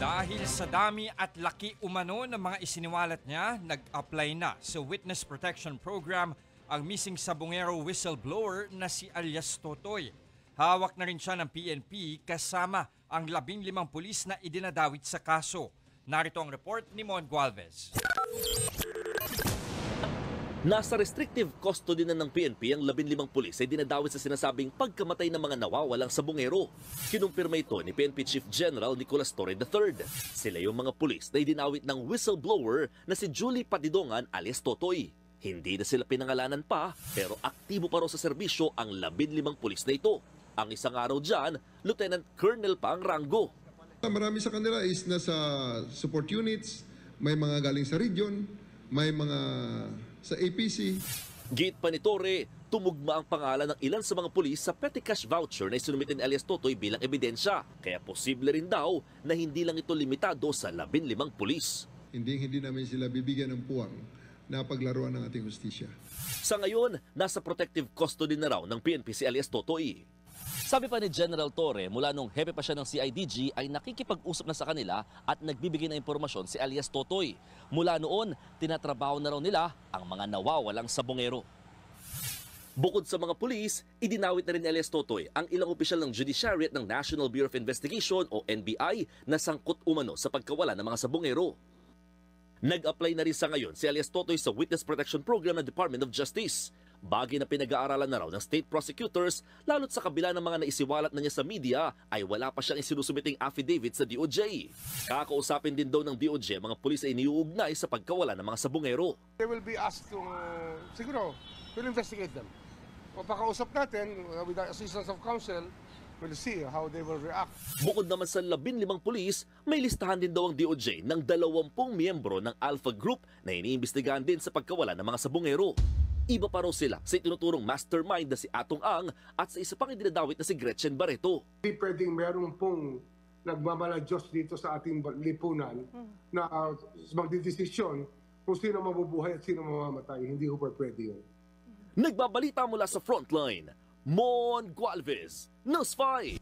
Dahil sa dami at laki umano ng mga isiniwalat niya, nag-apply na sa Witness Protection Program ang missing sabongero whistleblower na si alias Totoy. Hawak na rin siya ng PNP kasama ang 15 pulis na idinadawit sa kaso. Narito ang report ni Mon Gualvez. Nasa restrictive custody na ng PNP ang 15 pulis ay dinadawit sa sinasabing pagkamatay ng mga nawawalang sabongero. Kinumpirma ito ni PNP Chief General Nicolas Torre III. Sila yung mga pulis na idinawit ng whistleblower na si Julie Patidongan alias Totoy. Hindi na sila pinangalanan pa pero aktibo pa raw sa serbisyo ang 15 pulis na ito. Ang isang araw dyan, Lieutenant Colonel pa ang ranggo. Marami sa kanila is nasa support units, may mga galing sa region, may mga sa APC. Git pa ni Torre, tumugma ang pangalan ng ilan sa mga pulis sa petty cash voucher na isinumit ni alias Totoy bilang ebidensya. Kaya posible rin daw na hindi lang ito limitado sa 15 pulis. Hindi namin sila bibigyan ng puwang na paglaruan ng ating hustisya. Sa ngayon, nasa protective custody na raw ng PNP si alias Totoy. Sabi pa ni General Torre, mula nung hepe pa siya ng CIDG ay nakikipag-usap na sa kanila at nagbibigay ng impormasyon si alias Totoy. Mula noon, tinatrabaho na raw nila ang mga nawawalang sabongero. Bukod sa mga pulis, idinawit na rin ni alias Totoy ang ilang opisyal ng Judiciary at ng National Bureau of Investigation o NBI na sangkot umano sa pagkawala ng mga sabongero. Nag-apply na rin sa ngayon si alias Totoy sa Witness Protection Program ng Department of Justice. Bagay na pinag-aaralan na raw ng state prosecutors, lalo't sa kabila ng mga naisiwalat na niya sa media, ay wala pa siyang isinusumiting affidavit sa DOJ. Kakausapin din daw ng DOJ mga pulis ay iniuugnay sa pagkawala ng mga sabongero. They will be asked to, siguro, we'll investigate them. Papakausap natin with the assistance of counsel, we'll see how they will react. Bukod naman sa 15 pulis, may listahan din daw ang DOJ ng 20 miyembro ng Alpha Group na iniimbestigahan din sa pagkawala ng mga sabongero. Iba pa raw sila sa itinutulong mastermind na si Atong Ang at sa isa pang idinadawit na si Gretchen Barreto. Hindi pwedeng meron pong nagmamaladyos dito sa ating lipunan na magdidesisyon kung sino mabubuhay at sino mamamatay. Hindi ko pwede yun. Nagbabalita mula sa frontline, Mon Gualvez, News 5.